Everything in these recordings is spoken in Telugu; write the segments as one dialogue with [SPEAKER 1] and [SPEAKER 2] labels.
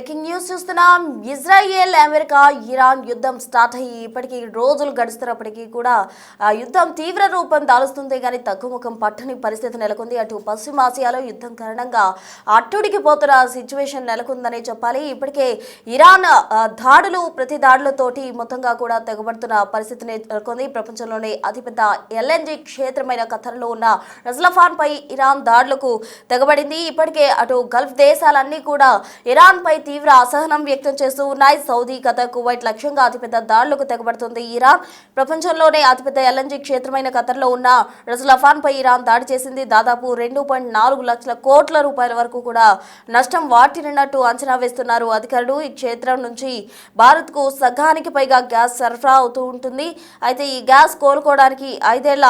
[SPEAKER 1] బ్రేకింగ్ న్యూస్ చూస్తున్నాం. ఇజ్రాయెల్ అమెరికా ఇరాన్ యుద్ధం స్టార్ట్ అయ్యి ఇప్పటికీ రోజులు గడుస్తున్నప్పటికీ కూడా యుద్ధం తీవ్ర రూపం దాలుస్తుంది కానీ తగ్గుముఖం పట్టని పరిస్థితి నెలకొంది. అటు పశ్చిమాసియాలో యుద్ధం కారణంగా అట్టుడికి పోతున్న సిచ్యువేషన్ నెలకొందనే చెప్పాలి. ఇప్పటికే ఇరాన్ దాడులు ప్రతి దాడులతోటి మొత్తంగా కూడా తెగబడుతున్న పరిస్థితి నెలకొంది. ప్రపంచంలోనే అతిపెద్ద ఎల్ఎన్జి క్షేత్రమైన ఖతర్లో ఉన్న రజ్లఫాన్ పై ఇరాన్ దాడులకు తెగబడింది. ఇప్పటికే అటు గల్ఫ్ దేశాలన్నీ కూడా ఇరాన్ పై తీవ్ర అసహనం వ్యక్తం చేస్తూ ఉన్నాయి. సౌదీ, ఖతర్, కువైట్ లక్ష్యంగా అతిపెద్ద దాడులకు తెగబడుతుంది ఇరాన్. ప్రపంచంలోనే అతిపెద్ద ఎల్ఎన్జి క్షేత్రమైన ఖతర్లో ఉన్న రజ్లఫాన్ పై ఇరాన్ దాడి చేసింది. దాదాపు 2.4 లక్షల కోట్ల రూపాయల వరకు కూడా నష్టం వాటిల్లినట్టు అంచనా వేస్తున్నారు అధికారులు. ఈ క్షేత్రం నుంచి భారత్ కు సగానికి పైగా గ్యాస్ సరఫరా అవుతూ ఉంటుంది. అయితే ఈ గ్యాస్ కోలుకోవడానికి 5 ఏళ్ల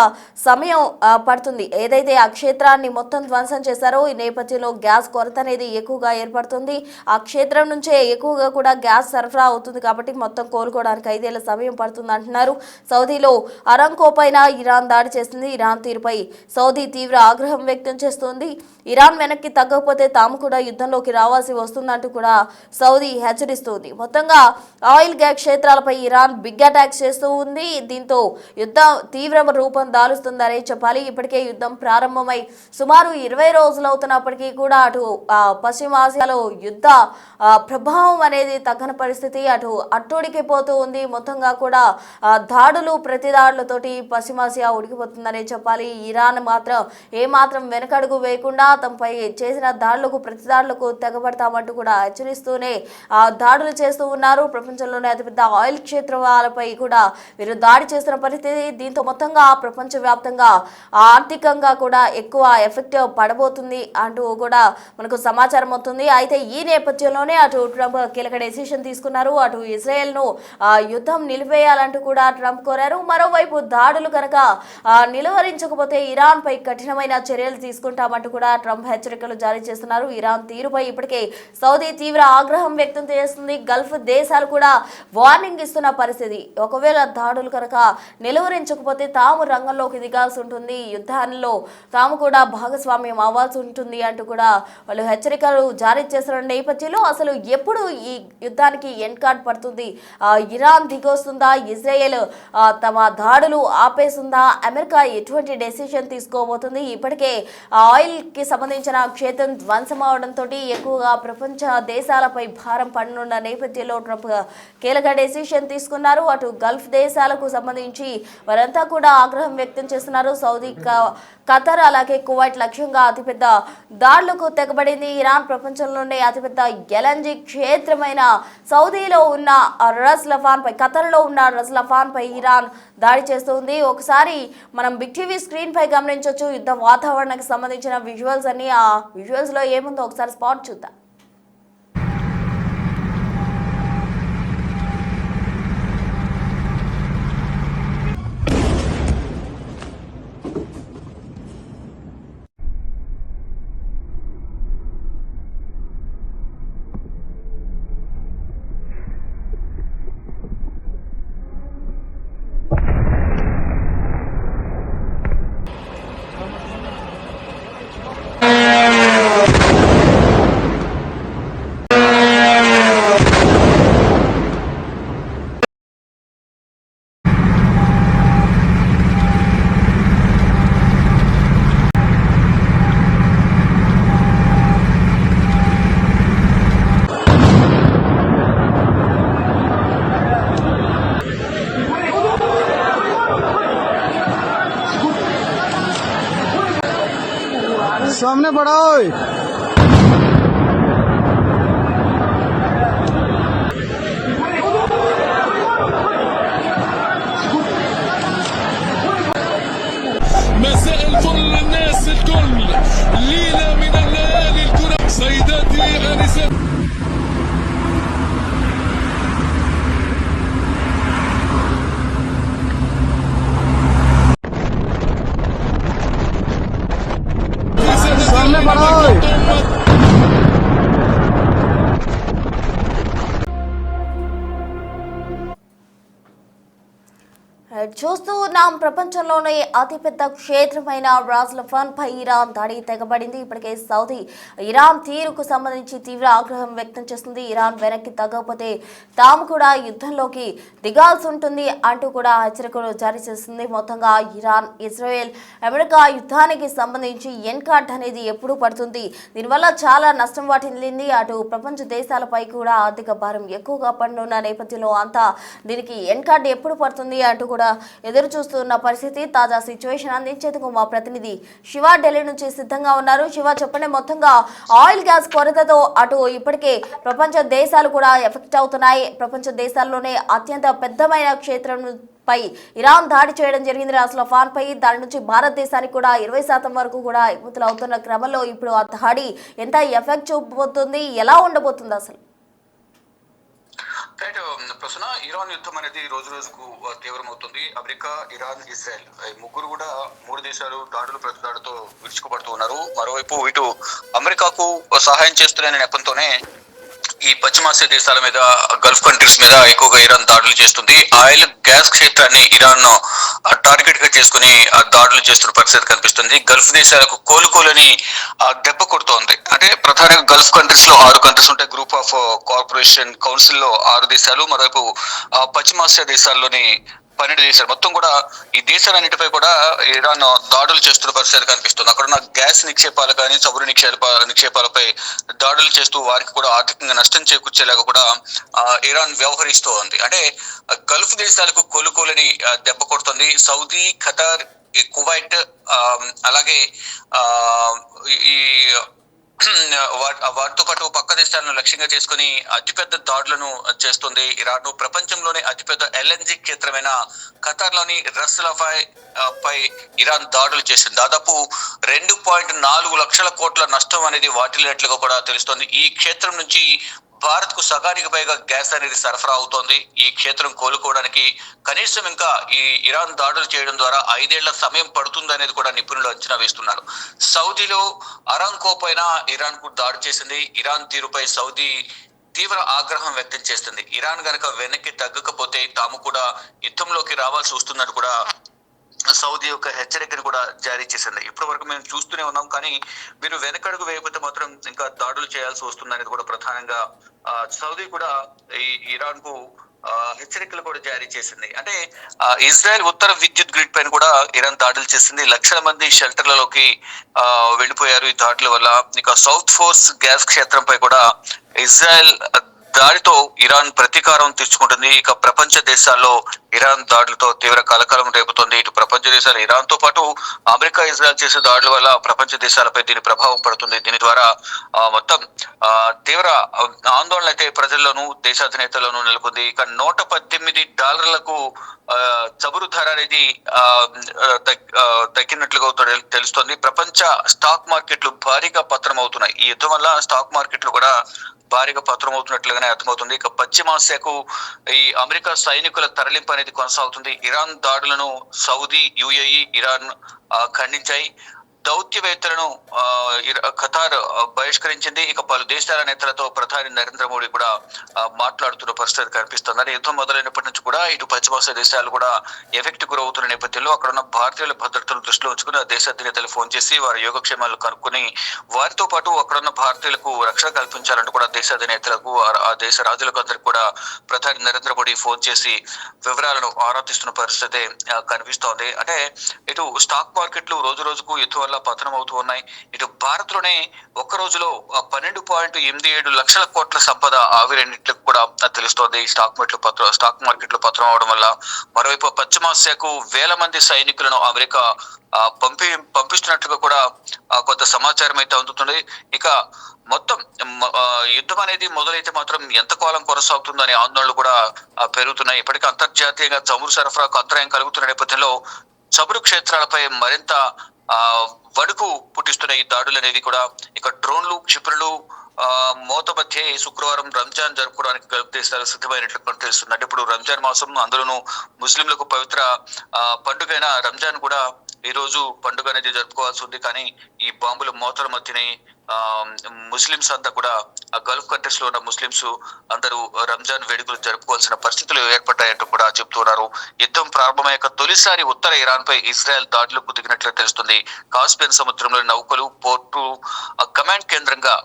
[SPEAKER 1] సమయం పడుతుంది. ఏదైతే ఆ క్షేత్రాన్ని మొత్తం ధ్వంసం చేశారో ఈ నేపథ్యంలో గ్యాస్ కొరత అనేది ఎక్కువగా ఏర్పడుతుంది. ఆ క్షేత్రం నుంచే ఎక్కువగా కూడా గ్యాస్ సరఫరా అవుతుంది కాబట్టి మొత్తం కోలుకోవడానికి 5 ఏళ్ల సమయం పడుతుంది అంటున్నారు. సౌదీలో అరామ్కో పైన ఇరాన్ దాడి చేసింది. ఇరాన్ తీరుపై సౌదీ తీవ్ర ఆగ్రహం వ్యక్తం చేస్తోంది. ఇరాన్ వెనక్కి తగ్గకపోతే తాము కూడా యుద్ధంలోకి రావాల్సి వస్తుందంటూ కూడా సౌదీ హెచ్చరిస్తోంది. మొత్తంగా ఆయిల్ గ్యాస్ క్షేత్రాలపై ఇరాన్ బిగ్ అటాక్స్ చేస్తూ ఉంది. దీంతో యుద్ధం తీవ్ర రూపం దాలుస్తుందనే చెప్పాలి. ఇప్పటికే యుద్ధం ప్రారంభమై సుమారు 20 రోజులు అవుతున్నప్పటికీ కూడా అటు పశ్చిమాసియాలో యుద్ధ ప్రభావం అనేది తగ్గని పరిస్థితి. అట్టుడికి పోతూ ఉంది. మొత్తంగా కూడా దాడులు ప్రతి దాడులతోటి పశ్చిమాసియా ఉడికిపోతుందనే చెప్పాలి. ఇరాన్ మాత్రం ఏమాత్రం వెనకడుగు వేయకుండా తమపై చేసిన దాడులకు ప్రతి దాడులకు తెగబడతామంటూ కూడా హెచ్చరిస్తూనే దాడులు చేస్తూ ఉన్నారు. ప్రపంచంలోనే అతిపెద్ద ఆయిల్ క్షేత్రాలపై కూడా వీరు దాడి చేస్తున్న పరిస్థితి. దీంతో మొత్తంగా ప్రపంచవ్యాప్తంగా ఆర్థికంగా కూడా ఎక్కువ ఎఫెక్ట్ పడబోతుంది అంటూ కూడా మనకు సమాచారం అవుతుంది. అయితే ఈ నేపథ్యంలోనే అటు ట్రంప్ కీలక డెసిషన్ తీసుకున్నారు. అటు ఇజ్రాయెల్ను యుద్ధం నిలిపేయాలంటూ కూడా ట్రంప్ కోరారు. మరోవైపు దాడులు కనుక నిలువరించకపోతే ఇరాన్ పై కఠినమైన చర్యలు తీసుకుంటామంటూ కూడా ట్రంప్ హెచ్చరికలు జారీ చేస్తున్నారు. ఇరాన్ తీరుపై ఇప్పటికే సౌదీ తీవ్ర ఆగ్రహం వ్యక్తం చేస్తుంది. గల్ఫ్ దేశాలు కూడా వార్నింగ్ ఇస్తున్న పరిస్థితి. ఒకవేళ దాడులు కనుక నిలువరించకపోతే తాము రంగంలోకి దిగాల్సి ఉంటుంది, యుద్ధాల్లో తాము కూడా భాగస్వామ్యం అవ్వాల్సి ఉంటుంది అంటూ కూడా వాళ్ళు హెచ్చరికలు జారీ చేస్తున్న నేపథ్యంలో అసలు ఎప్పుడు ఈ యుద్ధానికి ఎండ్ కార్డ్ పడుతుంది? ఇరాన్ దిగొస్తుందా? ఇజ్రాయెల్ తమ దాడులు ఆపేస్తుందా? అమెరికా ఎటువంటి డెసిషన్ తీసుకోబోతుంది? ఇప్పటికే ఆయిల్ కి సంబంధించిన క్షేత్రం ధ్వంసం అవడంతో ఎక్కువగా ప్రపంచ దేశాలపై భారం పడనున్న నేపథ్యంలో ట్రంప్ కీలక డెసిషన్ తీసుకున్నారు. అటు గల్ఫ్ దేశాలకు సంబంధించి వారంతా కూడా ఆగ్రహం వ్యక్తం చేస్తున్నారు. సౌదీ, ఖతర్ అలాగే కువైట్ లక్ష్యంగా అతిపెద్ద దాడులకు తెగబడింది ఇరాన్. ప్రపంచంలోనే అతిపెద్ద ఎల్ఎన్జి క్షేత్రమైన సౌదీలో ఉన్న రజ్లఫాన్ పై, ఖతర్లో ఉన్న రజ్లఫాన్ పై ఇరాన్ దాడి చేస్తుంది. ఒకసారి మనం బిగ్ టీవీ స్క్రీన్ పై గమనించవచ్చు యుద్ధ వాతావరణానికి సంబంధించిన విజువల్స్ అన్ని. ఆ విజువల్స్ లో ఏముందో ఒకసారి స్పాట్ చూద్దాం.
[SPEAKER 2] सामने बढ़ाओ।
[SPEAKER 3] مساء الفل للناس الكل، ليلة من الليالي الكرة، سيداتي آنسات.
[SPEAKER 2] सामने बढ़ाओ।
[SPEAKER 1] చూస్తూ ఉన్నాం. ప్రపంచంలోనే అతిపెద్ద క్షేత్రమైన రాజ్లఫాన్ పై ఇరాన్ దాడి తెగబడింది. ఇప్పటికే సౌదీ ఇరాన్ తీరుకు సంబంధించి తీవ్ర ఆగ్రహం వ్యక్తం చేస్తుంది. ఇరాన్ వెనక్కి తగ్గకపోతే తాము కూడా యుద్ధంలోకి దిగాల్సి ఉంటుంది అంటూ కూడా హెచ్చరికలు జారీ చేస్తుంది. మొత్తంగా ఇరాన్, ఇజ్రాయెల్, అమెరికా యుద్ధానికి సంబంధించి ఎన్ కార్డ్ అనేది ఎప్పుడు పడుతుంది, దీనివల్ల చాలా నష్టం వాటిల్లింది. అటు ప్రపంచ దేశాలపై కూడా ఆర్థిక భారం ఎక్కువగా పడనున్న నేపథ్యంలో అంతా దీనికి ఎన్ కార్డ్ ఎప్పుడు పడుతుంది అంటూ కూడా ఎదురు చూస్తున్న పరిస్థితి. తాజా సిచ్యువేషన్ అందించేందుకు మా ప్రతినిధి శివ ఢిల్లీ నుంచి సిద్ధంగా ఉన్నారు. శివ, చెప్పండి, మొత్తంగా ఆయిల్ గ్యాస్ కొరతతో అటు ఇప్పటికే ప్రపంచ దేశాలు కూడా ఎఫెక్ట్ అవుతున్నాయి. ప్రపంచ దేశాల్లోనే అత్యంత పెద్దమైన క్షేత్రం పై ఇరాన్ దాడి చేయడం జరిగింది. రాజ్లఫాన్ పై దాని నుంచి భారతదేశానికి కూడా 20% వరకు కూడా ఎగుమతులు అవుతున్న క్రమంలో ఇప్పుడు ఆ దాడి ఎంత ఎఫెక్ట్ చూపబోతుంది, ఎలా ఉండబోతుంది అసలు?
[SPEAKER 4] రైట్ ప్రశ్న. ఇరాన్ యుద్ధం అనేది రోజు రోజుకు తీవ్రమవుతుంది. అమెరికా, ఇరాన్, ఇజ్రాయెల్ ఈ ముగ్గురు కూడా మూడు దేశాలు దాడులు ప్రతిదాడుతో విరుచుకుపడుతూ ఉన్నారు. మరోవైపు ఇటు అమెరికాకు సహాయం చేస్తున్న నెపంతోనే ఈ పశ్చిమాసియా దేశాల మీద, గల్ఫ్ కంట్రీస్ మీద ఎక్కువగా ఇరాన్ దాడులు చేస్తుంది. ఆయిల్ గ్యాస్ క్షేత్రాన్ని ఇరాన్ టార్గెట్ గా చేసుకుని దాడులు చేస్తున్న పరిస్థితి కనిపిస్తుంది. గల్ఫ్ దేశాలకు కోలుకోలని దెబ్బ కొడుతోంది. అంటే ప్రధానంగా గల్ఫ్ కంట్రీస్ లో 6 కంట్రీస్ ఉంటాయి. గ్రూప్ ఆఫ్ కార్పొరేషన్ కౌన్సిల్ లో 6 దేశాలు, మరోవైపు పశ్చిమాసియా దేశాల్లోని 12 దేశాలు, మొత్తం కూడా ఈ దేశాలన్నిటిపై కూడా ఇరాన్ దాడులు చేస్తున్న పరిస్థితి కనిపిస్తుంది. అక్కడున్న గ్యాస్ నిక్షేపాలు కానీ, చమురు నిక్షేపాలపై దాడులు చేస్తూ వారికి కూడా ఆర్థికంగా నష్టం చేకూర్చేలాగా కూడా ఇరాన్ వ్యవహరిస్తూ ఉంది. అంటే గల్ఫ్ దేశాలకు కోలుకోలని దెబ్బ కొడుతుంది. సౌదీ, ఖతార్, కువైట్, అలాగే ఈ వాటితో పాటు పక్క దేశాలను లక్ష్యంగా చేసుకుని అతిపెద్ద దాడులను చేస్తుంది ఇరాన్. ప్రపంచంలోనే అతిపెద్ద LNG క్షేత్రమైన ఖతార్ లోని రస్ లఫాయ్ పై ఇరాన్ దాడులు చేసింది. దాదాపు 2.4 లక్షల కోట్ల నష్టం అనేది వాటిల్లినట్లుగా కూడా తెలుస్తోంది. ఈ క్షేత్రం నుంచి భారత్ కు సగానికి పైగా గ్యాస్ అనేది సరఫరా అవుతోంది. ఈ క్షేత్రం కోలుకోవడానికి కనీసం ఇంకా ఈ ఇరాన్ దాడులు చేయడం ద్వారా 5 ఏళ్ల సమయం పడుతుంది అనేది కూడా నిపుణులు అంచనా వేస్తున్నారు. సౌదీలో అరామ్కో పైన ఇరాన్ కు దాడి చేసింది. ఇరాన్ తీరుపై సౌదీ తీవ్ర ఆగ్రహం వ్యక్తం చేస్తుంది. ఇరాన్ గనక వెనక్కి తగ్గకపోతే తాము కూడా యుద్ధంలోకి రావాల్సి వస్తుందని కూడా సౌదీ యొక్క హెచ్చరికను కూడా జారీ చేసింది. ఇప్పటి వరకు మేము చూస్తూనే ఉన్నాం, కానీ మీరు వెనకడుగు వేయకపోతే మాత్రం ఇంకా దాడులు చేయాల్సి వస్తుంది అనేది కూడా ప్రధానంగా సౌదీ కూడా ఈ ఇరాన్ కు హెచ్చరికలు కూడా జారీ చేసింది. అంటే ఇజ్రాయెల్ ఉత్తర విద్యుత్ గ్రిడ్ పైన కూడా ఇరాన్ దాడులు చేసింది. లక్షల మంది షెల్టర్లలోకి వెళ్ళిపోయారు ఈ దాడుల వల్ల. ఇక సౌత్ ఫోర్స్ గ్యాస్ క్షేత్రంపై కూడా ఇజ్రాయెల్ దాడితో ఇరాన్ ప్రతీకారం తీర్చుకుంటుంది. ఇక ప్రపంచ దేశాల్లో ఇరాన్ దాడులతో తీవ్ర కలకలం రేపుతోంది. ఇటు ప్రపంచ దేశాలు ఇరాన్ తో పాటు అమెరికా, ఇజ్రాయెల్ చేసే దాడుల వల్ల ప్రపంచ దేశాలపై దీని ప్రభావం పడుతుంది. దీని ద్వారా మొత్తం తీవ్ర ఆందోళన అయితే ప్రజల్లోనూ, దేశాధినేతల్లోనూ నెలకొంది. ఇక $118 చమురు ధర అనేది తగ్గినట్లుగా తెలుస్తోంది. ప్రపంచ స్టాక్ మార్కెట్లు భారీగా పతనం అవుతున్నాయి. ఈ యుద్ధం వల్ల స్టాక్ మార్కెట్లు కూడా భారీగా పతనం అవుతున్నట్లుగానే అర్థమవుతుంది. ఇక పశ్చిమాసియాకు ఈ అమెరికా సైనికుల తరలింపు అనేది కొనసాగుతుంది. ఇరాన్ దాడులను సౌదీ, UAE, ఇరాన్ ఖండించాయి. దౌత్యవేత్తలను ఖతార్ బహిష్కరించింది. ఇక పలు దేశాల నేతలతో ప్రధాని నరేంద్ర మోడీ కూడా మాట్లాడుతున్న పరిస్థితి కనిపిస్తుంది. యుద్ధం మొదలైనప్పటి నుంచి కూడా ఇటు పశ్చిమాసియా దేశాలు కూడా ఎఫెక్ట్ గురవుతున్న నేపథ్యంలో అక్కడ ఉన్న భారతీయుల భద్రతను దృష్టిలో ఉంచుకుని ఆ దేశ అధినేతలు ఫోన్ చేసి వారి యోగక్షేమాలు కనుక్కొని వారితో పాటు అక్కడున్న భారతీయులకు రక్షణ కల్పించాలంటూ కూడా దేశ అధినేతలకు, ఆ దేశ రాజులకు అందరికి కూడా ప్రధాని నరేంద్ర మోడీ ఫోన్ చేసి వివరాలను ఆరాధిస్తున్న పరిస్థితి కనిపిస్తోంది. అంటే ఇటు స్టాక్ మార్కెట్లు రోజు రోజుకు యుద్ధం వల్ల పతనం అవుతూ ఉన్నాయి. ఇటు భారత్ లోనే ఒక్క రోజులో 12.87 లక్షల కోట్ల సంపద ఆవిరైనట్లు కూడా తెలుస్తోంది. స్టాక్ మార్కెట్లు పతనం అవడం వల్ల. మరోవైపు పశ్చిమాసియాకు వేల మంది సైనికులను అమెరికా పంపిస్తున్నట్లుగా కూడా కొంత సమాచారం అయితే అందుతుంది. ఇక మొత్తం యుద్ధం అనేది మొదలైతే మాత్రం ఎంత కాలం కొనసాగుతుందనే ఆందోళనలు కూడా పెరుగుతున్నాయి. ఇప్పటికీ అంతర్జాతీయంగా చమురు సరఫరాకు అంతరాయం కలుగుతున్న నేపథ్యంలో చమురు క్షేత్రాలపై మరింత వణుకు పుట్టిస్తున్న ఈ దాడులు అనేది కూడా. ఇక డ్రోన్లు, క్షిపణులు మోత మధ్య శుక్రవారం రంజాన్ జరుపుకోవడానికి గల్ఫ్ దేశాలు సిద్ధమైనట్లు తెలుస్తుంది. అంటే ఇప్పుడు రంజాన్ మాసం, అందులోనూ ముస్లింలకు పవిత్ర పండుగైన రంజాన్ కూడా ఈ రోజు పండుగ అనేది జరుపుకోవాల్సి ఉంది. కానీ ఈ బాంబుల మోతల మధ్యనే ముస్లింస్ అంతా కూడా ఆ గల్ఫ్ కంట్రీస్ లో ఉన్న ముస్లింస్ అందరూ రంజాన్ వేడుకలు జరుపుకోవాల్సిన పరిస్థితులు ఏర్పడ్డాయంటూ కూడా చెప్తున్నారు. యుద్ధం ప్రారంభమయ్యాక తొలిసారి ఉత్తర ఇరాన్ పై ఇజ్రాయెల్ దాడులకు దిగినట్లు తెలుస్తుంది. కాస్పియన్ సముద్రంలో నౌకలు, పోర్టు, కమాండ్ కేంద్రంగా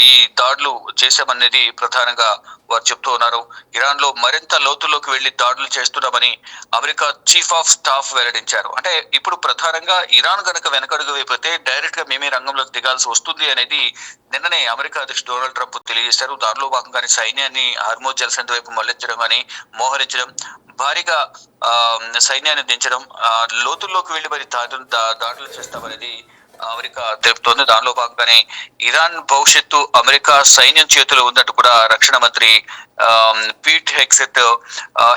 [SPEAKER 4] ఈ దాడులు చేశామనేది ప్రధానంగా వారు చెప్తూ ఉన్నారు. ఇరాన్ లో మరింత లోతుల్లోకి వెళ్లి దాడులు చేస్తున్నామని అమెరికా చీఫ్ ఆఫ్ స్టాఫ్ వెల్లడించారు. అంటే ఇప్పుడు ప్రధానంగా ఇరాన్ గనక వెనకడుగు వైపోతే డైరెక్ట్ గా మేమే రంగంలోకి దిగాల్సి వస్తుంది అనేది నిన్ననే అమెరికా అధ్యక్షుడు డొనాల్డ్ ట్రంప్ తెలియజేశారు. దానిలో భాగంగానే సైన్యాన్ని హార్మోజ్ జలసంధి వైపు మళ్లించడం అని, మోహరించడం, భారీగా సైన్యాన్ని దించడం, లోతుల్లోకి వెళ్లి మరి దాడులు చేస్తామనేది అమెరికా తెలుపుతోంది. దానిలో భాగంగానే ఇరాన్ భవిష్యత్తు అమెరికా సైన్యం చేతిలో ఉందంటూ కూడా రక్షణ మంత్రి పీట్ హెగ్సెట్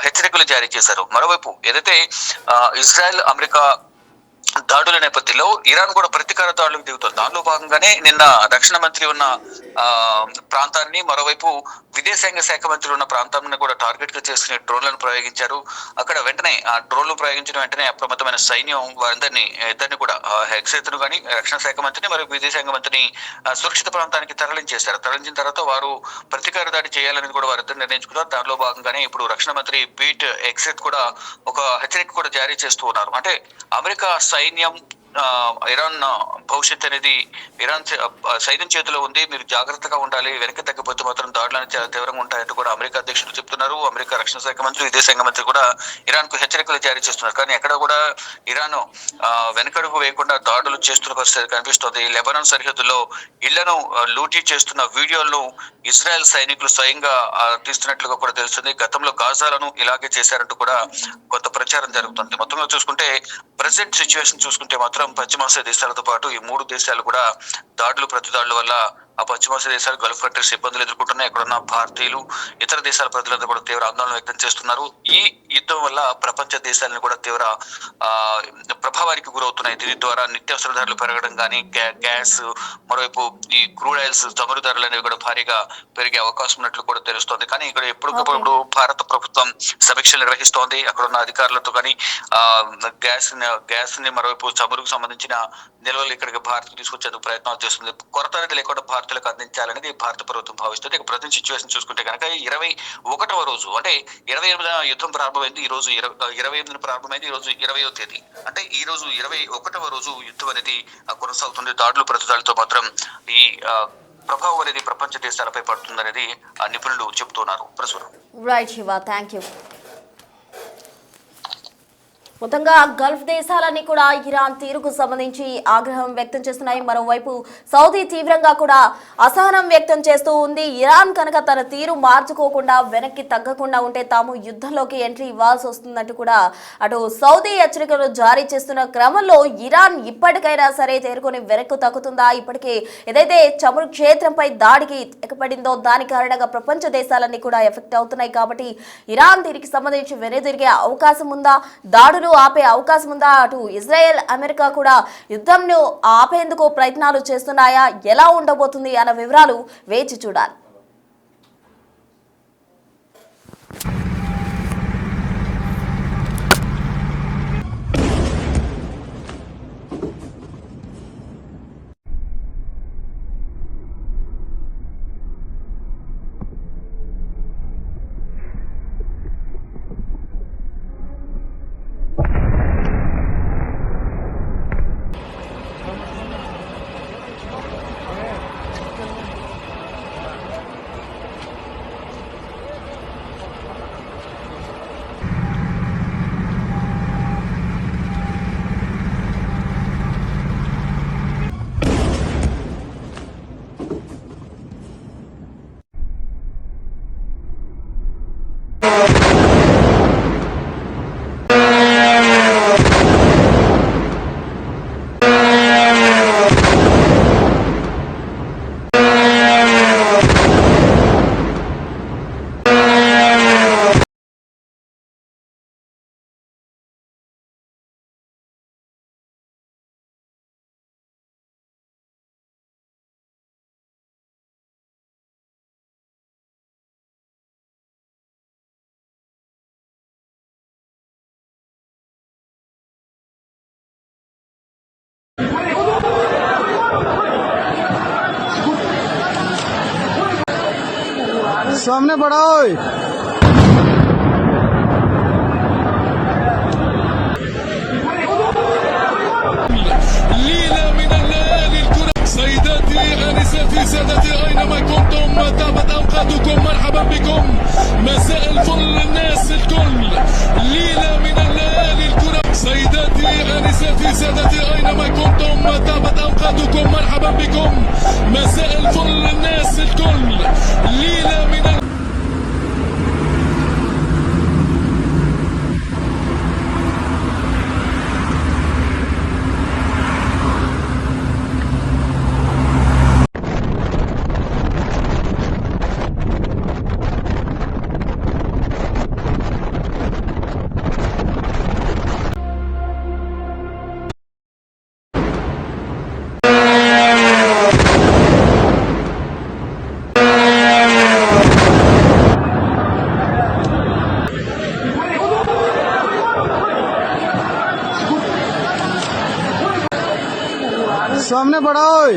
[SPEAKER 4] హెచ్చరికలు జారీ చేశారు. మరోవైపు ఏదైతే ఇజ్రాయెల్ అమెరికా దాడుల నేపథ్యంలో ఇరాన్ కూడా ప్రతీకార దాడులకు దిగుతుంది. దానిలో భాగంగానే నిన్న రక్షణ మంత్రి ఉన్న ప్రాంతాన్ని, మరోవైపు విదేశాంగ శాఖ మంత్రి ఉన్న ప్రాంతాన్ని కూడా టార్గెట్ గా చేసుకుని డ్రోన్లను ప్రయోగించారు. అక్కడ వెంటనే ఆ డ్రోన్లు ప్రయోగించిన వెంటనే అప్రమత్తమైన సైన్యం ఇద్దరిని కూడా హెక్సెత్ను కానీ రక్షణ శాఖ మంత్రిని మరియు విదేశాంగ మంత్రిని సురక్షిత ప్రాంతానికి తరలించేశారు. తరలించిన తర్వాత వారు ప్రతీకార దాడి చేయాలని కూడా వారిద్దరు నిర్ణయించుకున్నారు. దానిలో భాగంగానే ఇప్పుడు రక్షణ మంత్రి పీట్ హెగ్సెట్ కూడా ఒక హెచ్చరిక కూడా జారీ చేస్తూ ఉన్నారు. అంటే అమెరికా సైన్యం ఇరాన్ భవిష్యత్ అనేది ఇరాన్ సైన్యం చేతిలో ఉంది, మీరు జాగ్రత్తగా ఉండాలి, వెనక్కి తగ్గిపోతే మాత్రం దాడులు అనేది చాలా తీవ్రంగా ఉంటాయంటూ కూడా అమెరికా అధ్యక్షుడు చెప్తున్నారు. అమెరికా రక్షణ శాఖ మంత్రి, విదేశాంగ మంత్రి కూడా ఇరాన్ కు హెచ్చరికలు జారీ చేస్తున్నారు. కానీ ఎక్కడ కూడా ఇరాన్ వెనకడుగు వేయకుండా దాడులు చేస్తున్న పరిస్థితి కనిపిస్తోంది. లెబనాన్ సరిహద్దులో ఇళ్లను లూటీ చేస్తున్న వీడియోలను ఇజ్రాయెల్ సైనికులు స్వయంగా తీస్తున్నట్లుగా కూడా తెలుస్తుంది. గతంలో గాజాలను ఇలాగే చేశారంటూ కూడా కొంత ప్రచారం జరుగుతుంది. మొత్తంగా చూసుకుంటే ప్రెసెంట్ సిచ్యువేషన్ చూసుకుంటే మాత్రం పశ్చిమాసియా దేశాలతో పాటు ఈ మూడు దేశాలు కూడా ప్రతి దాడుల వల్ల ఆ పశ్చిమాసియా దేశాలు, గల్ఫ్ కంట్రీస్ ఇబ్బందులు ఎదుర్కొంటున్నాయి. ఇక్కడ ఉన్న భారతీయులు, ఇతర దేశాల ప్రజలందరూ కూడా తీవ్ర ఆందోళన వ్యక్తం చేస్తున్నారు. ఈ యుద్ధం వల్ల ప్రపంచ దేశాలను కూడా తీవ్ర ప్రభావానికి గురవుతున్నాయి. దీని ద్వారా నిత్యావసర ధరలు పెరగడం కానీ, గ్యాస్, మరోవైపు ఈ క్రూడ్ ఆయిల్స్ చమురు ధరలు అనేవి కూడా భారీగా పెరిగే అవకాశం ఉన్నట్లు కూడా తెలుస్తోంది. కానీ ఇక్కడ ఎప్పటికప్పుడు భారత ప్రభుత్వం సమీక్షలు నిర్వహిస్తోంది. అక్కడ ఉన్న అధికారులతో కానీ గ్యాస్ ని మరోవైపు చమురుకు సంబంధించిన నిల్వలు ఇక్కడికి భారత్ తీసుకొచ్చేందుకు ప్రయత్నాలు చేస్తుంది. కొరత అనేది లేకుండా భారతీయులకు అందించాలనేది భారత ప్రభుత్వం భావిస్తుంది. ఇక ప్రజెంట్ సిచ్యువేషన్ చూసుకుంటే కనుక 21వ రోజు, అంటే 28న యుద్ధం ప్రారంభమైంది. ఈ రోజు 28న ప్రారంభమైంది. ఈ రోజు 20వ తేదీ, అంటే ఈ రోజు 21వ రోజు యుద్ధం అనేది కొనసాగుతుంది. దాడులు ప్రతిదాడులతో మాత్రం ఈ ప్రభావం అనేది ప్రపంచ దేశాలపై పడుతుందనేది నిపుణులు చెబుతున్నారు. ప్రస్తుతం
[SPEAKER 1] రైట్ శివ, థ్యాంక్ యూ. మొత్తంగా గల్ఫ్ దేశాలన్నీ కూడా ఇరాన్ తీరుకు సంబంధించి ఆగ్రహం వ్యక్తం చేస్తున్నాయి. మరోవైపు సౌదీ తీవ్రంగా కూడా అసహనం వ్యక్తం చేస్తూ ఉంది. ఇరాన్ కనుక తన తీరు మార్చుకోకుండా వెనక్కి తగ్గకుండా ఉంటే తాము యుద్ధంలోకి ఎంట్రీ ఇవ్వాల్సి వస్తుందంటూ కూడా అటు సౌదీ హెచ్చరికలు జారీ చేస్తున్న క్రమంలో ఇరాన్ ఇప్పటికైనా సరే తేరుకొని వెనక్కు తగ్గుతుందా? ఇప్పటికే ఏదైతే చమురు క్షేత్రంపై దాడికి ఎక్కపడిందో దాని కారణంగా ప్రపంచ దేశాలన్నీ కూడా ఎఫెక్ట్ అవుతున్నాయి. కాబట్టి ఇరాన్ దీనికి సంబంధించి వెనుదిరిగే అవకాశం ఉందా? దాడులు ఆపే అవకాశం ఉందా? అటు ఇజ్రాయెల్, అమెరికా కూడా యుద్ధంను ఆపేందుకు ప్రయత్నాలు చేస్తున్నాయా? ఎలా ఉండబోతుంది అన్న వివరాలు వేచి చూడాలి.
[SPEAKER 2] सामने पड़ा ओए।
[SPEAKER 3] ليلة من الليالي الكرة. سيداتي آنساتي سادتي أينما كنتم طابت أوقاتكم، مرحبا بكم، مساء الفل الناس الكل. ليلة من الليالي الكرة. سيداتي آنساتي سادتي أينما كنتم طابت أوقاتكم، مرحبا بكم، مساء الفل الناس الكل. ليلة من
[SPEAKER 2] सामने पड़ा ओए।